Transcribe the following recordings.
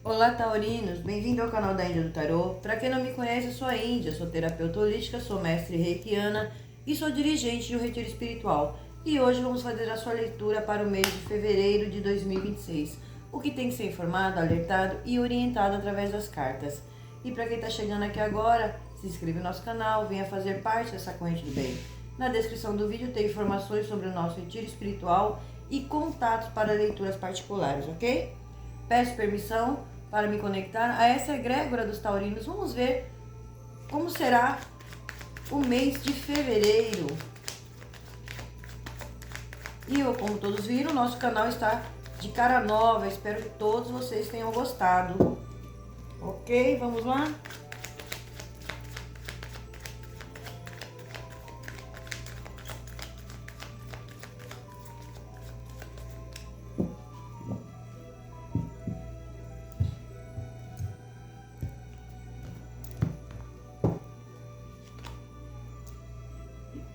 Olá, taurinos! Bem-vindo ao canal da Índia do Tarô. Para quem não me conhece, eu sou a Índia, sou terapeuta holística, sou mestre reikiana e sou dirigente de um retiro espiritual. E hoje vamos fazer a sua leitura para o mês de fevereiro de 2026, o que tem que ser informado, alertado e orientado através das cartas. E para quem está chegando aqui agora, se inscreva no nosso canal, venha fazer parte dessa corrente do bem. Na descrição do vídeo tem informações sobre o nosso retiro espiritual e contatos para leituras particulares, ok? Peço permissão para me conectar a essa egrégora dos taurinos. Vamos ver como será o mês de fevereiro. E como todos viram, nosso canal está de cara nova. Espero que todos vocês tenham gostado. Ok, vamos lá?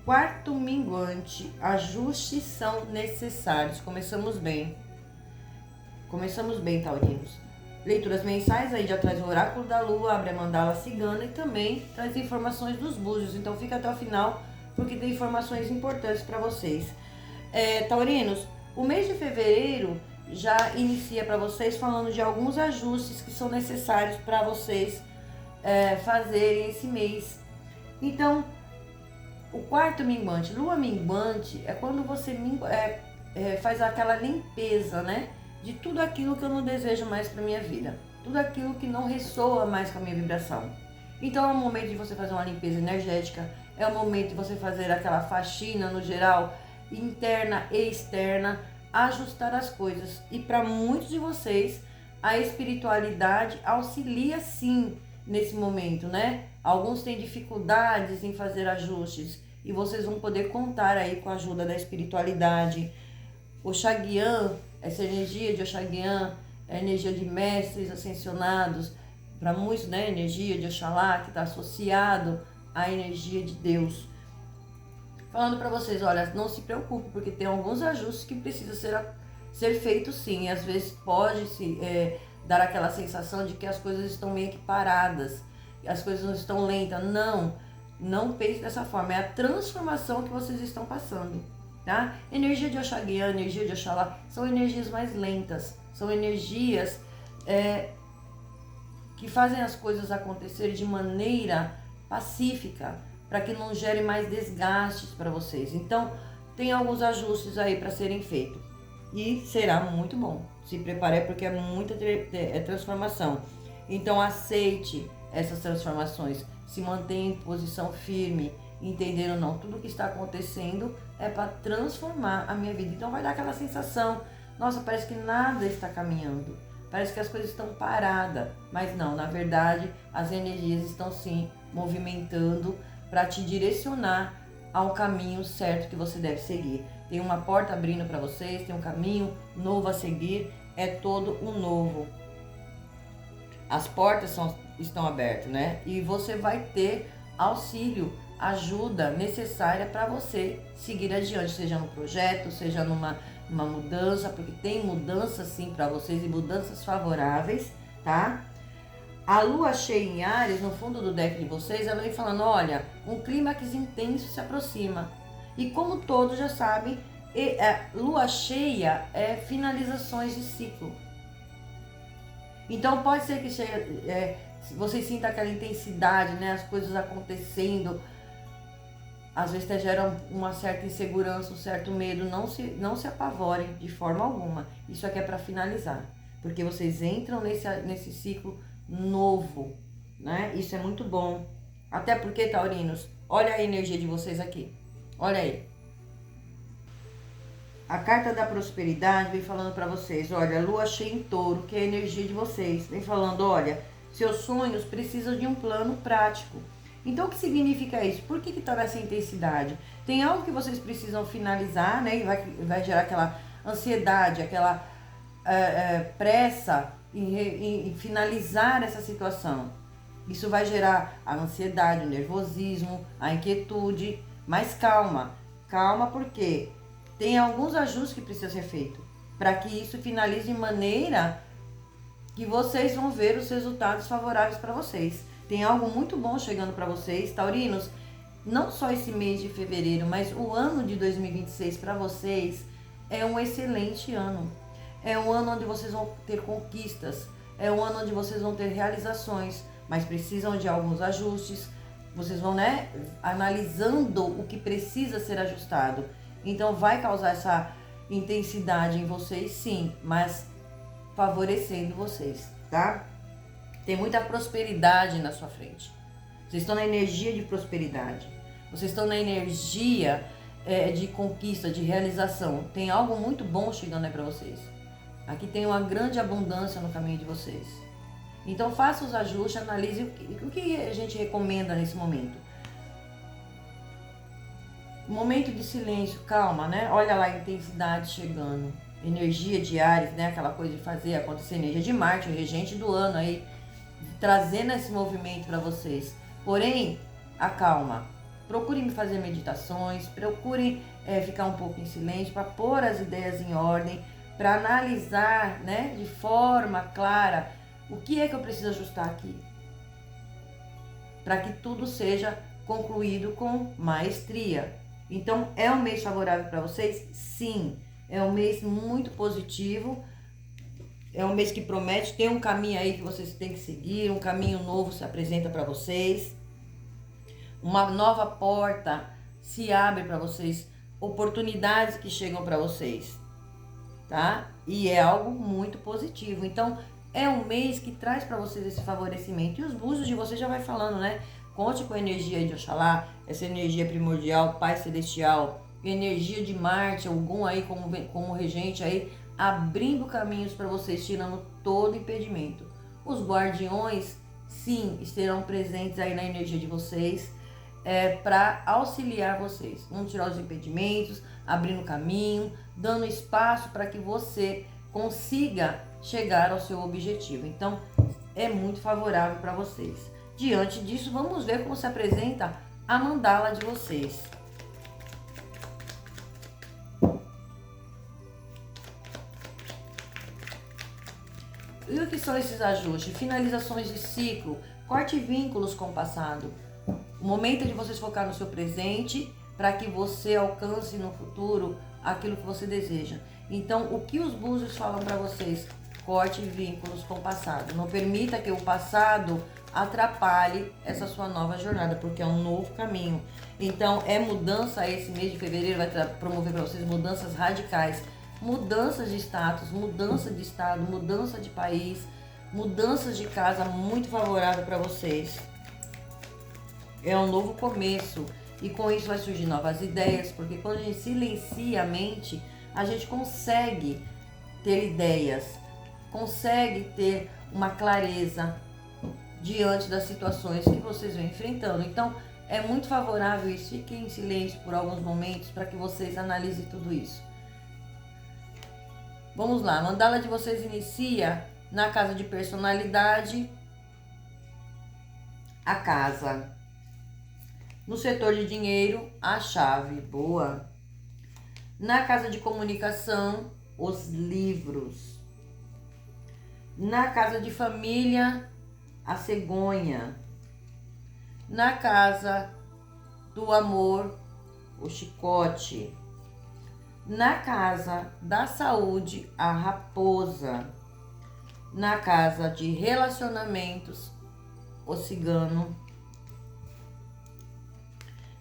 Quarto minguante, ajustes são necessários. Começamos bem, taurinos. Leituras mensais, aí já traz o oráculo da lua, abre a mandala cigana e também traz informações dos búzios. Então fica até o final, porque tem informações importantes para vocês. Taurinos, o mês de fevereiro já inicia para vocês falando de alguns ajustes que são necessários para vocês fazerem esse mês. Então, o quarto minguante, lua minguante, é quando você faz aquela limpeza, né? De tudo aquilo que eu não desejo mais para minha vida. Tudo aquilo que não ressoa mais com a minha vibração. Então é o momento de você fazer uma limpeza energética. É o momento de você fazer aquela faxina no geral, interna e externa. Ajustar as coisas. E para muitos de vocês, a espiritualidade auxilia sim nesse momento, né? Alguns têm dificuldades em fazer ajustes e vocês vão poder contar aí com a ajuda da espiritualidade. Oxaguian, essa energia de Oxaguian, é a energia de mestres ascensionados, para muitos, né? Energia de Oxalá, que está associado à energia de Deus. Falando para vocês, olha, não se preocupe, porque tem alguns ajustes que precisam ser feitos sim, e às vezes pode dar aquela sensação de que as coisas estão meio que paradas, as coisas não estão lentas. Não pense dessa forma, é a transformação que vocês estão passando, tá? Energia de Oxaguian, energia de Oxalá, são energias mais lentas, são energias que fazem as coisas acontecerem de maneira pacífica, para que não gere mais desgastes para vocês. Então, tem alguns ajustes aí para serem feitos. E será muito bom. Se prepare porque é muita transformação. Então aceite essas transformações. Se mantenha em posição firme. Entendendo ou não? Tudo que está acontecendo é para transformar a minha vida. Então vai dar aquela sensação. Nossa, parece que nada está caminhando. Parece que as coisas estão paradas. Mas não, na verdade, as energias estão sim movimentando para te direcionar ao caminho certo que você deve seguir. Tem uma porta abrindo para vocês, tem um caminho novo a seguir, é todo um novo. As portas estão abertas, né? E você vai ter auxílio, ajuda necessária para você seguir adiante, seja no projeto, seja numa mudança, porque tem mudança sim para vocês e mudanças favoráveis, tá? A lua cheia em Áries, no fundo do deck de vocês, ela vem falando, olha, um clímax intenso se aproxima. E como todos já sabem, lua cheia é finalizações de ciclo. Então pode ser que você sinta aquela intensidade, né? As coisas acontecendo. Às vezes até geram uma certa insegurança, um certo medo. Não se apavorem de forma alguma. Isso aqui é para finalizar. Porque vocês entram nesse ciclo novo, né? Isso é muito bom. Até porque, taurinos, olha a energia de vocês aqui. Olha aí. A carta da prosperidade vem falando para vocês, olha, lua cheia em touro, que é a energia de vocês. Vem falando, olha, seus sonhos precisam de um plano prático. Então, o que significa isso? Por que está nessa intensidade? Tem algo que vocês precisam finalizar, né? E vai gerar aquela ansiedade, aquela pressa em finalizar essa situação. Isso vai gerar a ansiedade, o nervosismo, a inquietude, mas calma. Calma porque tem alguns ajustes que precisam ser feitos para que isso finalize de maneira que vocês vão ver os resultados favoráveis para vocês. Tem algo muito bom chegando para vocês, taurinos. Não só esse mês de fevereiro, mas o ano de 2026 para vocês é um excelente ano. É um ano onde vocês vão ter conquistas. É um ano onde vocês vão ter realizações, mas precisam de alguns ajustes. Vocês vão, analisando o que precisa ser ajustado. Então vai causar essa intensidade em vocês, sim, mas favorecendo vocês, tá? Tem muita prosperidade na sua frente. Vocês estão na energia de prosperidade. Vocês estão na energia de conquista, de realização. Tem algo muito bom chegando aí para vocês. Aqui tem uma grande abundância no caminho de vocês. Então faça os ajustes, analise o que a gente recomenda nesse momento. Momento de silêncio, calma, Olha lá a intensidade chegando. Energia de Áries, Aquela coisa de fazer acontecer. Energia de Marte, o regente do ano aí, trazendo esse movimento para vocês. Porém, acalma. Procurem fazer meditações, procurem ficar um pouco em silêncio para pôr as ideias em ordem, para analisar, de forma clara o que é que eu preciso ajustar aqui, para que tudo seja concluído com maestria. Então, é um mês favorável para vocês? Sim, é um mês muito positivo, é um mês que promete, tem um caminho aí que vocês têm que seguir, um caminho novo se apresenta para vocês, uma nova porta se abre para vocês, oportunidades que chegam para vocês, tá? E é algo muito positivo. Então, é um mês que traz para vocês esse favorecimento. E os búzios de vocês já vai falando, Conte com a energia de Oxalá, essa energia primordial, Pai Celestial, energia de Marte, algum aí como regente aí, abrindo caminhos para vocês, tirando todo impedimento. Os guardiões, sim, estarão presentes aí na energia de vocês, para auxiliar vocês. Vamos tirar os impedimentos, abrindo caminho, dando espaço para que você consiga chegar ao seu objetivo. Então, é muito favorável para vocês. Diante disso, vamos ver como se apresenta a mandala de vocês. E o que são esses ajustes? Finalizações de ciclo, corte vínculos com o passado. O momento é de vocês focar no seu presente para que você alcance no futuro aquilo que você deseja. Então, o que os búzios falam para vocês? Corte vínculos com o passado. Não permita que o passado atrapalhe essa sua nova jornada, porque é um novo caminho. Então, é mudança. Esse mês de fevereiro vai promover para vocês mudanças radicais. Mudanças de status, mudança de estado, mudança de país, mudanças de casa, muito favorável para vocês. É um novo começo e com isso vai surgir novas ideias, porque quando a gente silencia a mente, a gente consegue ter ideias, consegue ter uma clareza diante das situações que vocês vão enfrentando. Então, é muito favorável isso. Fiquem em silêncio por alguns momentos para que vocês analisem tudo isso. Vamos lá, a mandala de vocês inicia na casa de personalidade, a casa. No setor de dinheiro, a chave, boa. Na casa de comunicação, os livros. Na casa de família, a cegonha. Na casa do amor, o chicote. Na casa da saúde, a raposa. Na casa de relacionamentos, o cigano.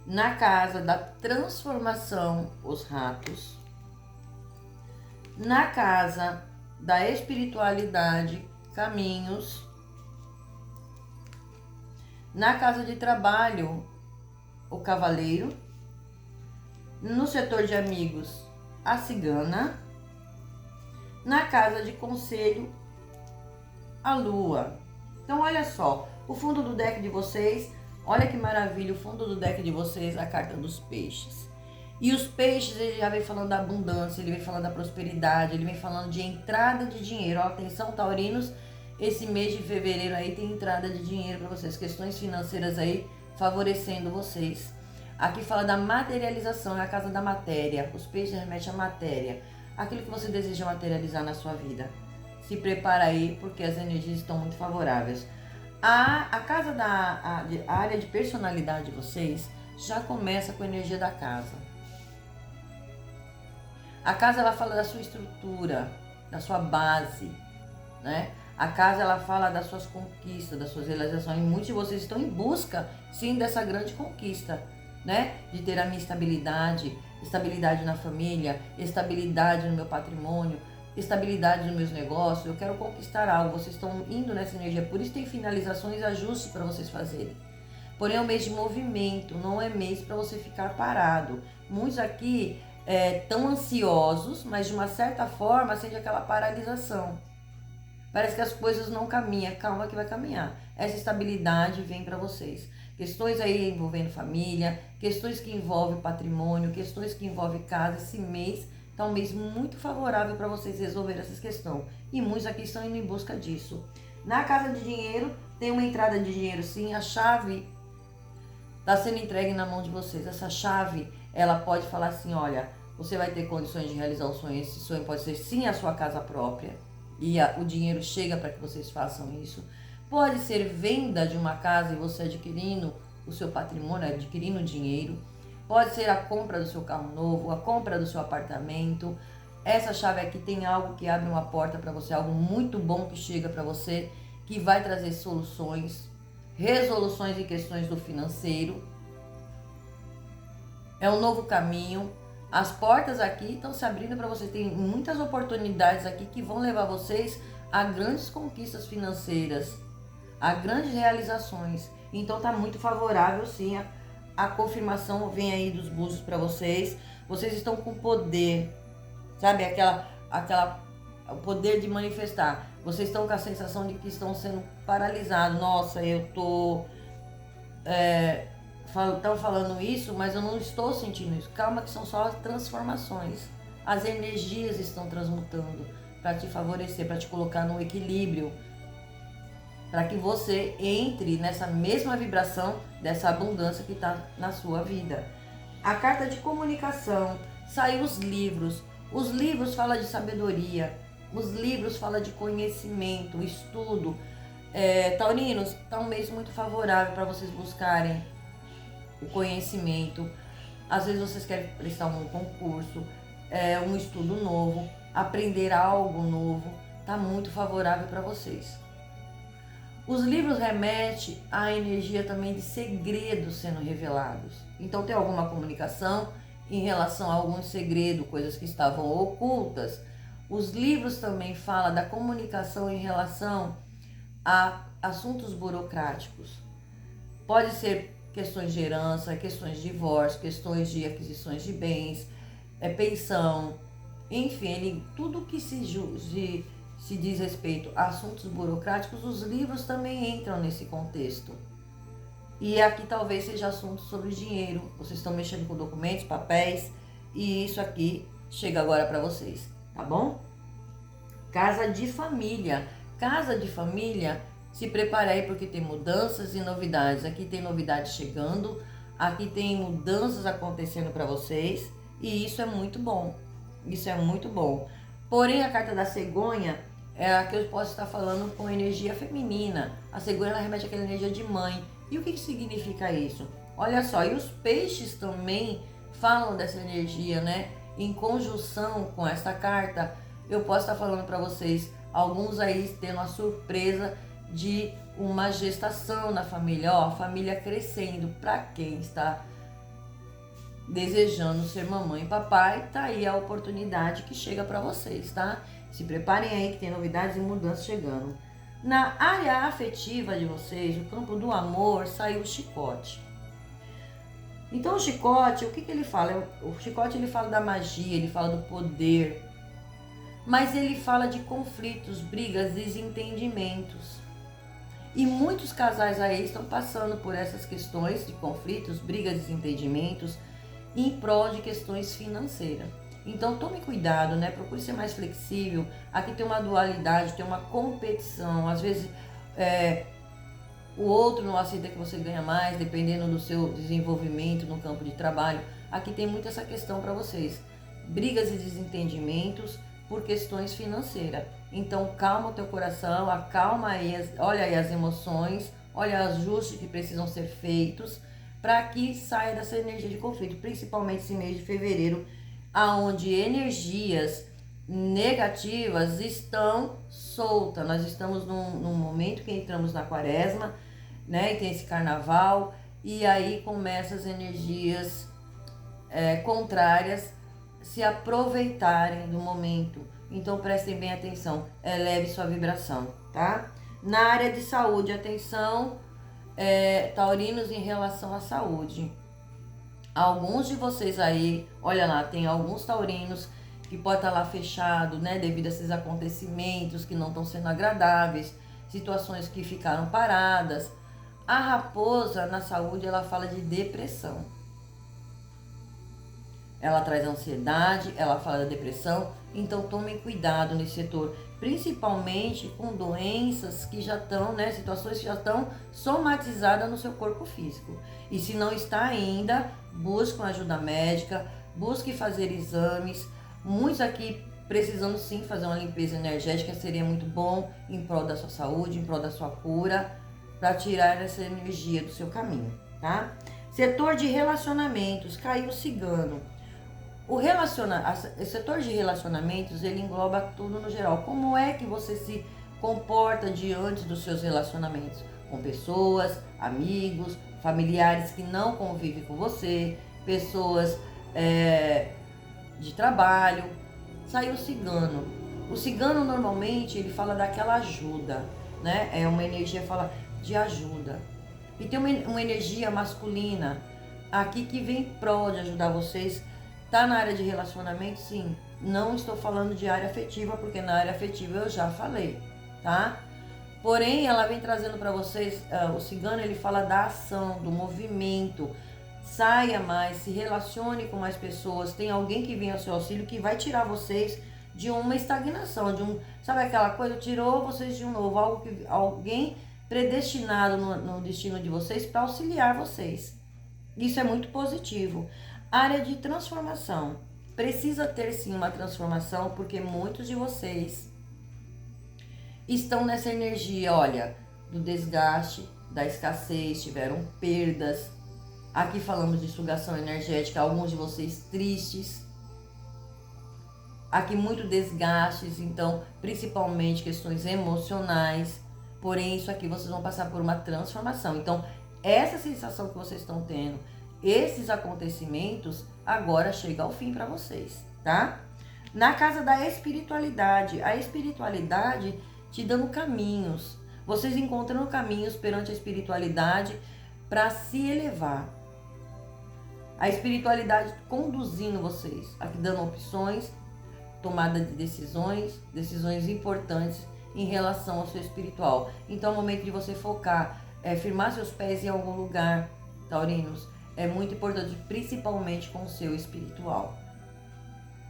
Na casa da transformação, os ratos. Na casa da espiritualidade, caminhos. Na casa de trabalho, o cavaleiro. No setor de amigos, a cigana. Na casa de conselho, a lua. Então, olha só, o fundo do deck de vocês, olha que maravilha, o fundo do deck de vocês, a carta dos peixes. E os peixes, ele já vem falando da abundância, ele vem falando da prosperidade, ele vem falando de entrada de dinheiro. Ó, atenção, taurinos, esse mês de fevereiro aí tem entrada de dinheiro para vocês, questões financeiras aí favorecendo vocês. Aqui fala da materialização, é a casa da matéria. Os peixes remetem à matéria, aquilo que você deseja materializar na sua vida. se prepara aí, porque as energias estão muito favoráveis. A casa a área de personalidade de vocês já começa com a energia da casa. A casa, ela fala da sua estrutura, da sua base, né? A casa, ela fala das suas conquistas, das suas realizações. E muitos de vocês estão em busca, sim, dessa grande conquista, né? De ter a minha estabilidade, estabilidade na família, estabilidade no meu patrimônio, estabilidade nos meus negócios. Eu quero conquistar algo. Vocês estão indo nessa energia. Por isso tem finalizações e ajustes para vocês fazerem. Porém, é um mês de movimento, não é mês para você ficar parado. Muitos aqui estão ansiosos, mas de uma certa forma sente aquela paralisação. Parece que as coisas não caminham. Calma que vai caminhar. Essa estabilidade vem para vocês. Questões aí envolvendo família, questões que envolvem patrimônio, questões que envolvem casa. Esse mês está um mês muito favorável para vocês resolverem essas questões. E muitos aqui estão indo em busca disso. Na casa de dinheiro, tem uma entrada de dinheiro sim. A chave está sendo entregue na mão de vocês. Essa chave, ela pode falar assim, olha, você vai ter condições de realizar o sonho. Esse sonho pode ser sim a sua casa própria. E o dinheiro chega para que vocês façam isso. Pode ser venda de uma casa e você adquirindo o seu patrimônio, adquirindo dinheiro. Pode ser a compra do seu carro novo, a compra do seu apartamento. Essa chave aqui tem algo que abre uma porta para você, algo muito bom que chega para você, que vai trazer soluções, resoluções em questões do financeiro. É um novo caminho. As portas aqui estão se abrindo para você. Tem muitas oportunidades aqui que vão levar vocês a grandes conquistas financeiras, a grandes realizações. Então tá muito favorável sim. A confirmação vem aí dos búzios para vocês. Vocês estão com poder, sabe? O poder de manifestar. Vocês estão com a sensação de que estão sendo paralisados. Nossa, eu tô... Estão falando isso, mas eu não estou sentindo isso. Calma que são só transformações. As energias estão transmutando para te favorecer, para te colocar no equilíbrio, para que você entre nessa mesma vibração dessa abundância que está na sua vida. A carta de comunicação, saiu os livros. Os livros falam de sabedoria, os livros falam de conhecimento, estudo. Taurinos, está um mês muito favorável para vocês buscarem o conhecimento. Às vezes vocês querem prestar um concurso, um estudo novo, aprender algo novo. Está muito favorável para vocês. Os livros remetem à energia também de segredos sendo revelados. Então tem alguma comunicação em relação a algum segredo, coisas que estavam ocultas. Os livros também falam da comunicação em relação a assuntos burocráticos. Pode ser questões de herança, questões de divórcio, questões de aquisições de bens, pensão, enfim, tudo que se diz respeito a assuntos burocráticos, os livros também entram nesse contexto. E aqui talvez seja assunto sobre dinheiro. Vocês estão mexendo com documentos, papéis, e isso aqui chega agora para vocês, tá bom? Casa de família. Casa de família, se prepare aí porque tem mudanças e novidades. Aqui tem novidades chegando, aqui tem mudanças acontecendo para vocês, e isso é muito bom. Isso é muito bom. Porém, a carta da cegonha é a que eu posso estar falando com energia feminina. A cegonha, ela remete àquela energia de mãe. E o que significa isso? Olha só, e os peixes também falam dessa energia, né? Em conjunção com esta carta, eu posso estar falando para vocês, alguns aí tendo a surpresa de uma gestação na família, ó, a família crescendo. Para quem está desejando ser mamãe e papai, tá aí a oportunidade que chega para vocês, tá? Se preparem aí que tem novidades e mudanças chegando. Na área afetiva de vocês, o campo do amor, saiu o chicote. Então o chicote, o que ele fala? O chicote, ele fala da magia, ele fala do poder, mas ele fala de conflitos, brigas, desentendimentos. E muitos casais aí estão passando por essas questões de conflitos, brigas, desentendimentos, em prol de questões financeiras. Então tome cuidado, né? Procure ser mais flexível. Aqui tem uma dualidade, tem uma competição. Às vezes o outro não aceita que você ganha mais, dependendo do seu desenvolvimento no campo de trabalho. Aqui tem muito essa questão para vocês. Brigas e desentendimentos, por questões financeiras. Então calma o teu coração, acalma aí, olha aí as emoções, olha os ajustes que precisam ser feitos para que saia dessa energia de conflito, principalmente esse mês de fevereiro, aonde energias negativas estão soltas. Nós estamos num momento que entramos na quaresma, né? E tem esse carnaval, e aí começam as energias contrárias se aproveitarem do momento. Então prestem bem atenção, eleve sua vibração, tá? Na área de saúde, atenção, taurinos em relação à saúde. Alguns de vocês aí, olha lá, tem alguns taurinos que pode estar lá fechado, né, devido a esses acontecimentos que não estão sendo agradáveis, situações que ficaram paradas. A raposa na saúde, ela fala de depressão. Ela traz ansiedade, ela fala da depressão, então tomem cuidado nesse setor, principalmente com doenças que já estão, né, situações que já estão somatizadas no seu corpo físico. E se não está ainda, busque uma ajuda médica, busque fazer exames. Muitos aqui precisando sim fazer uma limpeza energética, seria muito bom em prol da sua saúde, em prol da sua cura, para tirar essa energia do seu caminho, tá? Setor de relacionamentos, caiu o cigano. O setor de relacionamentos, ele engloba tudo no geral. Como é que você se comporta diante dos seus relacionamentos? Com pessoas, amigos, familiares que não convivem com você, pessoas de trabalho. Saiu o cigano. O cigano, normalmente, ele fala daquela ajuda, né? É uma energia, fala de ajuda. E tem uma energia masculina aqui que vem em prol de ajudar vocês. Tá na área de relacionamento? Sim. Não estou falando de área afetiva, porque na área afetiva eu já falei, tá? Porém, ela vem trazendo para vocês, o cigano, ele fala da ação, do movimento. Saia mais, se relacione com mais pessoas. Tem alguém que vem ao seu auxílio que vai tirar vocês de uma estagnação, sabe aquela coisa? Tirou vocês de um novo, alguém predestinado no destino de vocês para auxiliar vocês. Isso é muito positivo. Área de transformação. Precisa ter sim uma transformação, porque muitos de vocês estão nessa energia, olha, do desgaste, da escassez, tiveram perdas. Aqui falamos de sugação energética, alguns de vocês tristes. Aqui muito desgastes, então, principalmente questões emocionais. Porém, isso aqui vocês vão passar por uma transformação. Então, essa sensação que vocês estão tendo, esses acontecimentos, agora chega ao fim para vocês, tá? Na casa da espiritualidade, a espiritualidade te dando caminhos. Vocês encontrando caminhos perante a espiritualidade para se elevar. A espiritualidade conduzindo vocês, aqui dando opções, tomada de decisões importantes em relação ao seu espiritual. Então é o momento de você focar, firmar seus pés em algum lugar, taurinos. É muito importante, principalmente com o seu espiritual.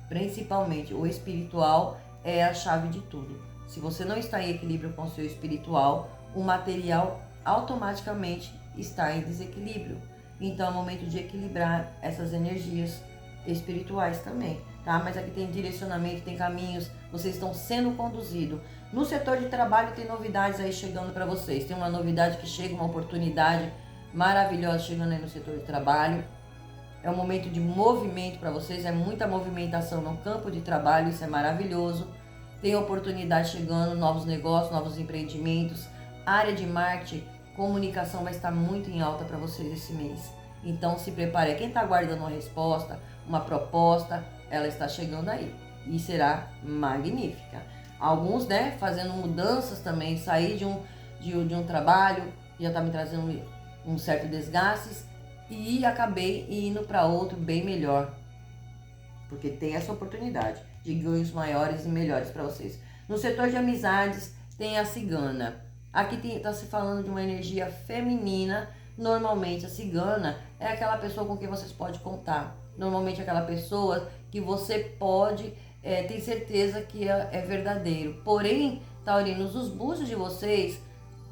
Principalmente, o espiritual é a chave de tudo. Se você não está em equilíbrio com o seu espiritual, o material automaticamente está em desequilíbrio. Então é o momento de equilibrar essas energias espirituais também, tá? Mas aqui tem direcionamento, tem caminhos, vocês estão sendo conduzidos. No setor de trabalho tem novidades aí chegando para vocês. Tem uma novidade que chega, uma oportunidade maravilhosa chegando aí no setor de trabalho. É um momento de movimento para vocês, é muita movimentação no campo de trabalho, isso é maravilhoso. Tem oportunidade chegando, novos negócios, novos empreendimentos. Área de marketing, comunicação vai estar muito em alta para vocês esse mês. Então se prepare, quem está aguardando uma resposta, uma proposta, ela está chegando aí e será magnífica. Alguns, né, fazendo mudanças também, sair de um trabalho, já está me trazendo um certo desgaste e acabei indo para outro bem melhor, porque tem essa oportunidade de ganhos maiores e melhores para vocês. No setor de amizades tem a cigana. Aqui está se falando de uma energia feminina. Normalmente a cigana é aquela pessoa com quem vocês podem contar. Normalmente aquela pessoa que você pode ter certeza que é verdadeiro. Porém, taurinos, os búzios de vocês,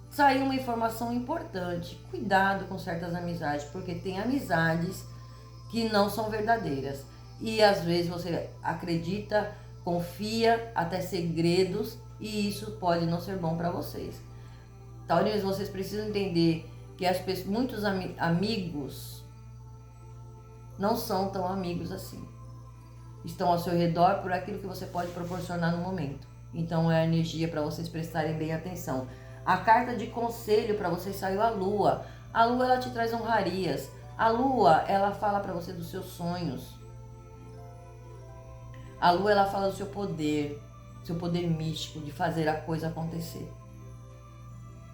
saiu uma informação importante. Cuidado com certas amizades, porque tem amizades que não são verdadeiras. E às vezes você acredita confia, até segredos, e isso pode não ser bom para vocês. Taurinos, vocês precisam entender que muitos amigos não são tão amigos assim. Estão ao seu redor por aquilo que você pode proporcionar no momento. Então é a energia para vocês prestarem bem atenção. A carta de conselho para vocês saiu a Lua. A Lua, ela te traz honrarias. A Lua, ela fala para você dos seus sonhos. A Lua, ela fala do seu poder místico, de fazer a coisa acontecer.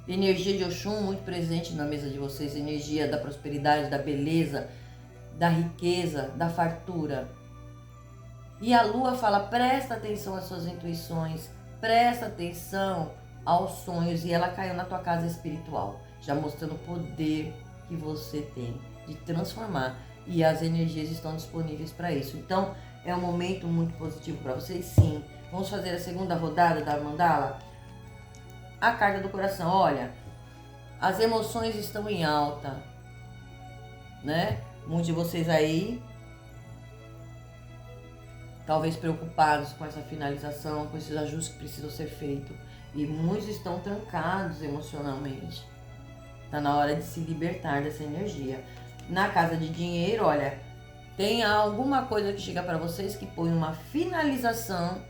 Energia de Oxum muito presente na mesa de vocês, energia da prosperidade, da beleza, da riqueza, da fartura. E a Lua fala, presta atenção às suas intuições, presta atenção aos sonhos, e ela caiu na tua casa espiritual, já mostrando o poder que você tem de transformar, e as energias estão disponíveis para isso. Então, é um momento muito positivo para vocês, sim. Vamos fazer a segunda rodada da mandala? A carta do coração, olha, as emoções estão em alta, né? Muitos de vocês aí, talvez preocupados com essa finalização, com esses ajustes que precisam ser feitos. E muitos estão trancados emocionalmente. Está na hora de se libertar dessa energia. Na casa de dinheiro, olha, tem alguma coisa que chega para vocês que põe uma finalização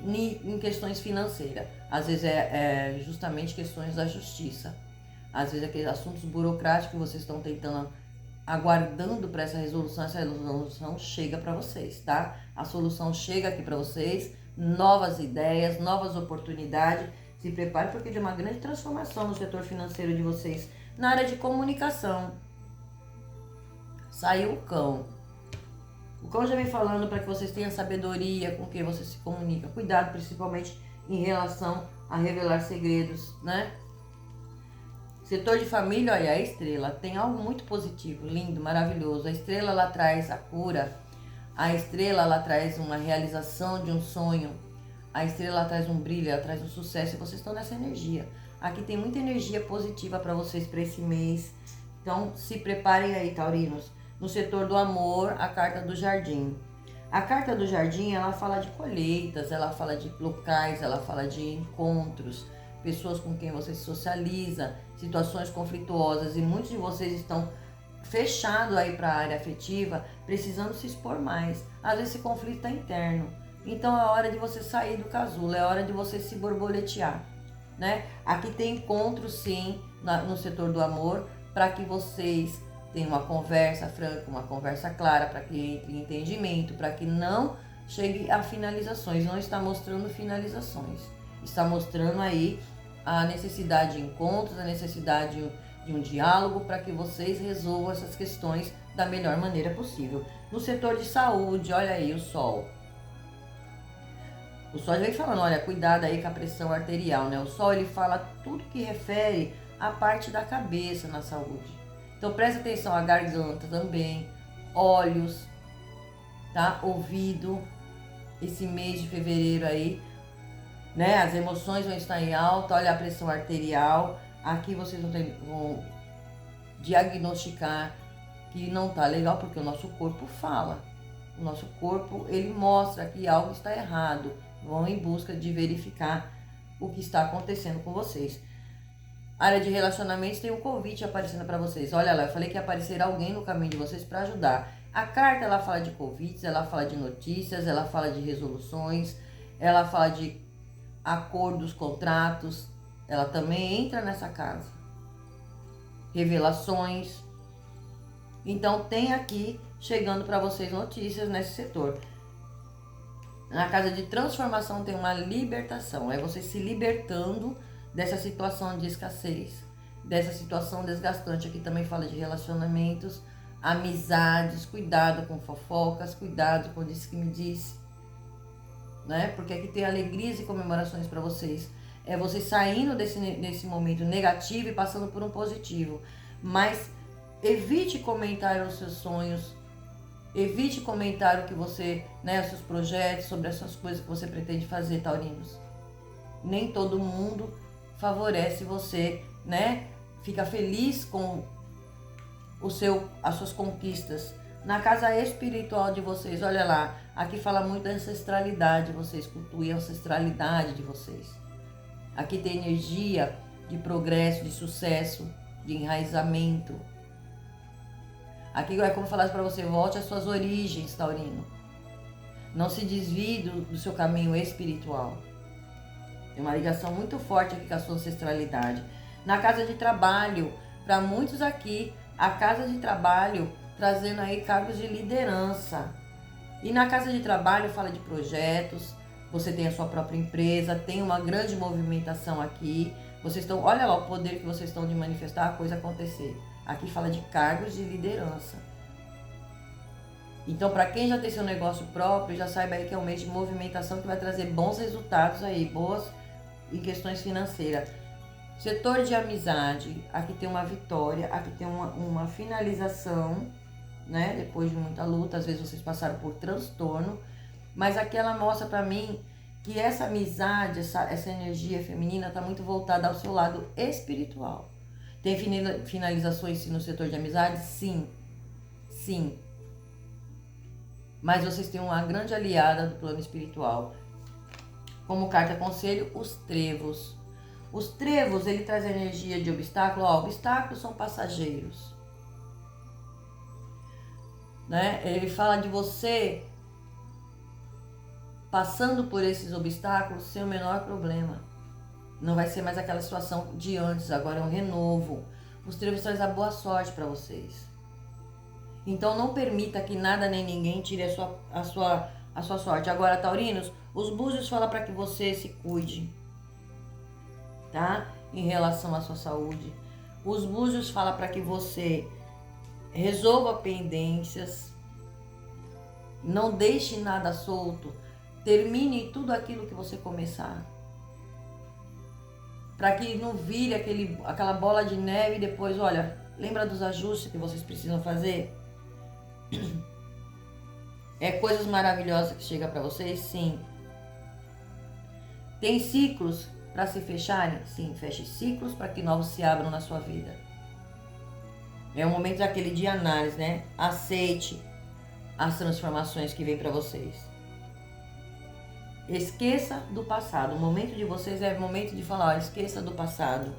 em questões financeiras. Às vezes é justamente questões da justiça. Às vezes aqueles assuntos burocráticos que vocês estão tentando, aguardando para essa resolução chega para vocês, tá? A solução chega aqui para vocês, novas ideias, novas oportunidades. Se prepare porque tem uma grande transformação no setor financeiro de vocês. Na área de comunicação, saiu o cão. O cão já vem falando para que vocês tenham sabedoria com quem você se comunica. Cuidado principalmente em relação a revelar segredos, né? Setor de família, olha, a estrela tem algo muito positivo, lindo, maravilhoso. A estrela, ela traz a cura. A estrela, ela traz uma realização de um sonho. A estrela, ela traz um brilho, ela traz um sucesso. E vocês estão nessa energia. Aqui tem muita energia positiva para vocês para esse mês. Então, se preparem aí, taurinos. No setor do amor, a carta do jardim. A carta do jardim, ela fala de colheitas, ela fala de locais, ela fala de encontros, pessoas com quem você se socializa, situações conflituosas, e muitos de vocês estão fechados aí para a área afetiva, precisando se expor mais. Às vezes esse conflito é interno. Então é hora de você sair do casulo, é hora de você se borboletear, né? Aqui tem encontro sim no setor do amor, para que vocês tenham uma conversa franca, uma conversa clara, para que entre em entendimento, para que não chegue a finalizações. Não está mostrando finalizações, está mostrando aí a necessidade de encontros, a necessidade de um diálogo para que vocês resolvam essas questões da melhor maneira possível. No setor de saúde, olha aí o Sol. O Sol já vem falando, olha, cuidado aí com a pressão arterial, né? O Sol, ele fala tudo que refere à parte da cabeça na saúde. Então preste atenção à garganta também, olhos, tá? Ouvido, esse mês de fevereiro aí, né? As emoções vão estar em alta, olha a pressão arterial. Aqui vocês vão diagnosticar que não tá legal, porque o nosso corpo fala. O nosso corpo, ele mostra que algo está errado. Vão em busca de verificar o que está acontecendo com vocês. Área de relacionamentos, tem um convite aparecendo para vocês. Olha lá, eu falei que ia aparecer alguém no caminho de vocês para ajudar. A carta, ela fala de convites, ela fala de notícias, ela fala de resoluções, ela fala de acordos, contratos. Ela também entra nessa casa. Revelações. Então tem aqui chegando para vocês notícias nesse setor. Na casa de transformação tem uma libertação. É você se libertando dessa situação de escassez, dessa situação desgastante. Aqui também fala de relacionamentos, amizades, cuidado com fofocas, cuidado com disse que me disse, né? Porque aqui tem alegrias e comemorações para vocês. É você saindo desse momento negativo e passando por um positivo. Mas evite comentar os seus sonhos, evite comentar o que você, né, os seus projetos, sobre as suas coisas que você pretende fazer, taurinos. Nem todo mundo favorece você, né? Fica feliz com as suas conquistas. Na casa espiritual de vocês, olha lá, Aqui fala muito da ancestralidade, vocês cultuem a ancestralidade de vocês. Aqui tem energia de progresso, de sucesso, de enraizamento. Aqui é como falar para você, volte às suas origens, taurino. Não se desvie do seu caminho espiritual. Tem uma ligação muito forte aqui com a sua ancestralidade. Na casa de trabalho, para muitos aqui, a casa de trabalho trazendo aí cargos de liderança. E na casa de trabalho fala de projetos, você tem a sua própria empresa, tem uma grande movimentação aqui. Vocês estão, olha lá o poder que vocês estão de manifestar a coisa acontecer. Aqui fala de cargos de liderança. Então, para quem já tem seu negócio próprio, já saiba aí que é um mês de movimentação que vai trazer bons resultados aí, boas em questões financeiras. Setor de amizade, aqui tem uma vitória, aqui tem uma finalização, né? Depois de muita luta, às vezes vocês passaram por transtorno, mas aqui ela mostra para mim que essa amizade, essa energia feminina está muito voltada ao seu lado espiritual. Tem finalizações no setor de amizade? Sim, sim. Mas vocês têm uma grande aliada do plano espiritual. Como carta conselho, os trevos. Os trevos, ele traz a energia de obstáculo. Ó, obstáculos são passageiros. Né? Ele fala de você passando por esses obstáculos sem o menor problema. Não vai ser mais aquela situação de antes, agora é um renovo. Os trevos trazem a boa sorte para vocês. Então não permita que nada nem ninguém tire a sua sorte. Agora, taurinos, os búzios falam para que você se cuide, tá? Em relação à sua saúde. Os búzios falam para que você resolva pendências, não deixe nada solto, termine tudo aquilo que você começar. Para que não vire aquela bola de neve e depois, olha, lembra dos ajustes que vocês precisam fazer? É coisas maravilhosas que chegam para vocês? Sim. Tem ciclos para se fecharem? Sim, feche ciclos para que novos se abram na sua vida. É o momento daquele de análise, né? Aceite as transformações que vêm para vocês. Esqueça do passado. O momento de vocês é o momento de falar, ó, esqueça do passado.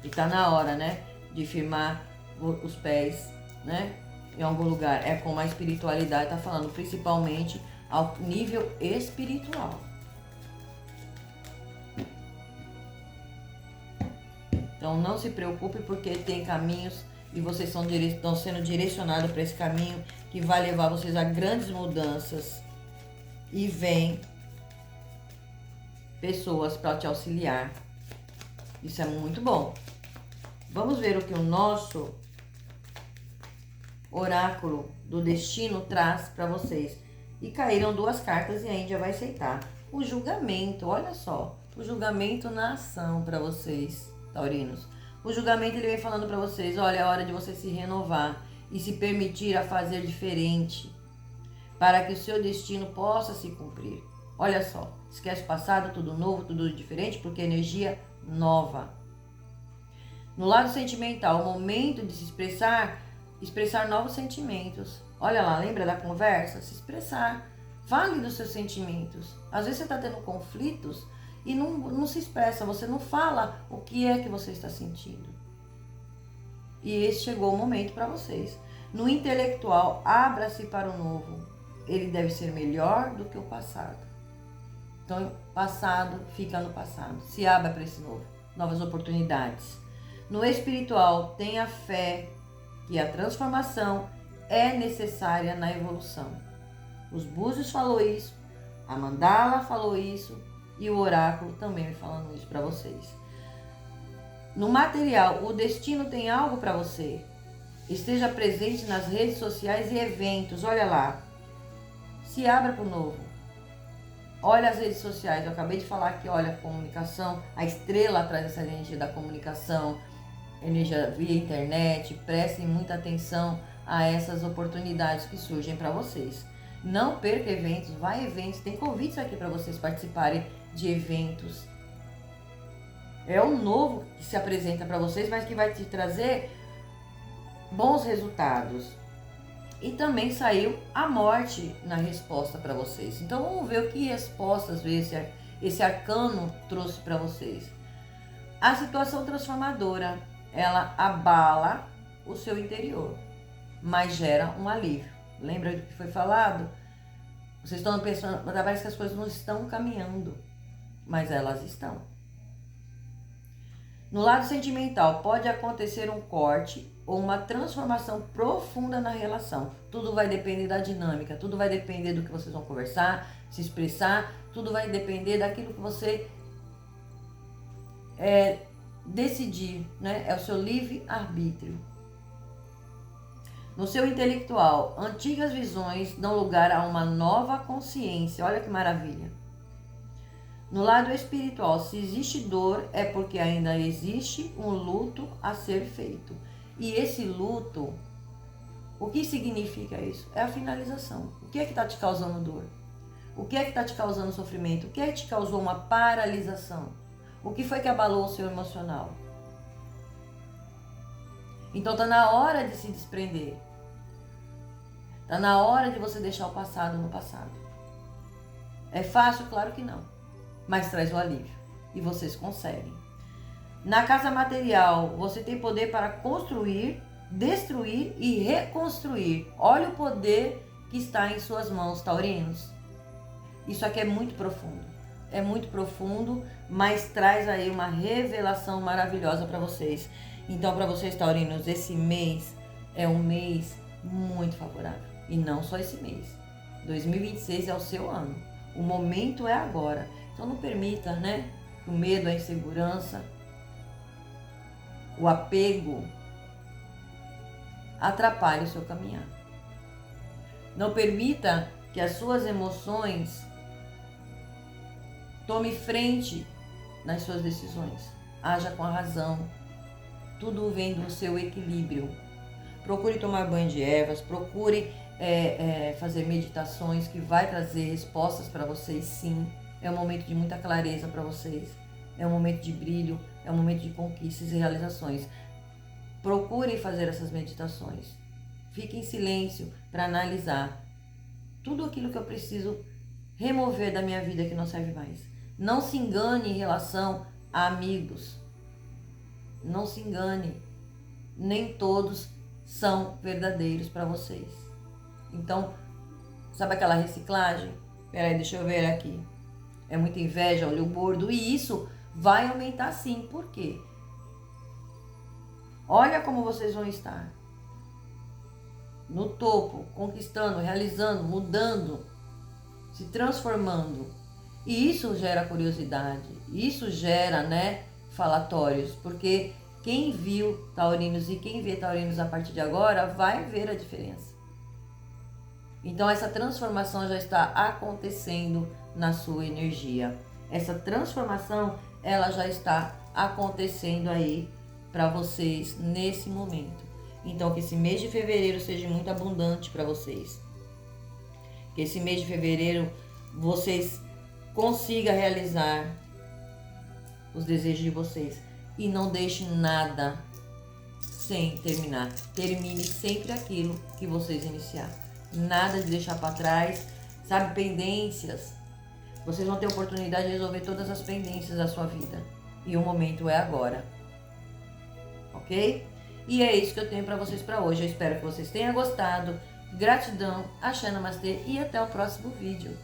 E tá na hora, né? De firmar os pés, né? Em algum lugar. É como a espiritualidade tá falando, principalmente ao nível espiritual. Então não se preocupe porque tem caminhos e vocês estão sendo direcionados para esse caminho que vai levar vocês a grandes mudanças. E vem pessoas para te auxiliar. Isso é muito bom. Vamos ver o que o nosso oráculo do destino traz para vocês. E caíram duas cartas e a Índia vai aceitar. O julgamento, olha só. O julgamento na ação para vocês, taurinos. O julgamento ele vem falando para vocês, olha, é hora de você se renovar e se permitir a fazer diferente para que o seu destino possa se cumprir. Olha só, esquece o passado, tudo novo, tudo diferente, porque energia nova. No lado sentimental, o momento de se expressar novos sentimentos. Olha lá, lembra da conversa? Se expressar. Fale dos seus sentimentos. Às vezes você está tendo conflitos e não se expressa, você não fala o que é que você está sentindo. E esse chegou o momento para vocês. No intelectual, abra-se para o novo. Ele deve ser melhor do que o passado. Então, passado fica no passado. Se abra para esse novo, novas oportunidades. No espiritual, tenha fé que a transformação é necessária na evolução. Os Búzios falou isso, a Mandala falou isso e o oráculo também vem falando isso para vocês. No material, o destino tem algo para você. Esteja presente nas redes sociais e eventos. Olha lá. Se abra para o novo. Olha as redes sociais. Eu acabei de falar aqui, olha, a comunicação. A estrela traz essa energia da comunicação. Energia via internet. Prestem muita atenção a essas oportunidades que surgem para vocês. Não perca eventos. Vai a eventos. Tem convites aqui para vocês participarem de eventos. É um novo que se apresenta para vocês, mas que vai te trazer bons resultados. E também saiu a morte na resposta para vocês. Então vamos ver o que respostas esse arcano trouxe para vocês. A situação transformadora, ela abala o seu interior, mas gera um alívio. Lembra do que foi falado? Vocês estão pensando, parece que as coisas não estão caminhando, mas elas estão. No lado sentimental, pode acontecer um corte ou uma transformação profunda na relação. Tudo vai depender da dinâmica, tudo vai depender do que vocês vão conversar, se expressar, tudo vai depender daquilo que você decidir, né? É o seu livre-arbítrio. No seu intelectual, antigas visões dão lugar a uma nova consciência. Olha que maravilha. No lado espiritual, se existe dor, é porque ainda existe um luto a ser feito. E esse luto, o que significa isso? É a finalização. O que é que está te causando dor? O que é que está te causando sofrimento? O que é que te causou uma paralisação? O que foi que abalou o seu emocional? Então está na hora de se desprender. Está na hora de você deixar o passado no passado. É fácil? Claro que não. Mas traz o alívio. E vocês conseguem. Na casa material, você tem poder para construir, destruir e reconstruir. Olha o poder que está em suas mãos, taurinos. Isso aqui é muito profundo. É muito profundo, mas traz aí uma revelação maravilhosa para vocês. Então, para vocês, taurinos, esse mês é um mês muito favorável. E não só esse mês. 2026 é o seu ano. O momento é agora. Então não permita, né, que o medo, a insegurança, o apego atrapalhe o seu caminhar. Não permita que as suas emoções tome frente nas suas decisões. Haja com a razão. Tudo vem do seu equilíbrio. Procure tomar banho de ervas, procure fazer meditações que vai trazer respostas para vocês, sim. É um momento de muita clareza para vocês. É um momento de brilho, é um momento de conquistas e realizações. Procurem fazer essas meditações. Fique em silêncio para analisar tudo aquilo que eu preciso remover da minha vida que não serve mais. Não se engane em relação a amigos. Não se engane. Nem todos são verdadeiros para vocês. Então, sabe aquela reciclagem? Peraí, deixa eu ver aqui. É muita inveja, olho gordo. E isso vai aumentar sim. Por quê? Olha como vocês vão estar. No topo, conquistando, realizando, mudando, se transformando. E isso gera curiosidade. Isso gera, né, falatórios. Porque quem viu taurinos e quem vê taurinos a partir de agora vai ver a diferença. Então essa transformação já está acontecendo na sua energia. Essa transformação, ela já está acontecendo aí para vocês nesse momento. Então que esse mês de fevereiro seja muito abundante para vocês. Que esse mês de fevereiro vocês consigam realizar os desejos de vocês. E não deixe nada sem terminar. Termine sempre aquilo que vocês iniciaram. Nada de deixar para trás, sabe, pendências. Vocês vão ter a oportunidade de resolver todas as pendências da sua vida. E o momento é agora. Ok? E é isso que eu tenho para vocês para hoje. Eu espero que vocês tenham gostado. Gratidão, axé, namastê e até o próximo vídeo.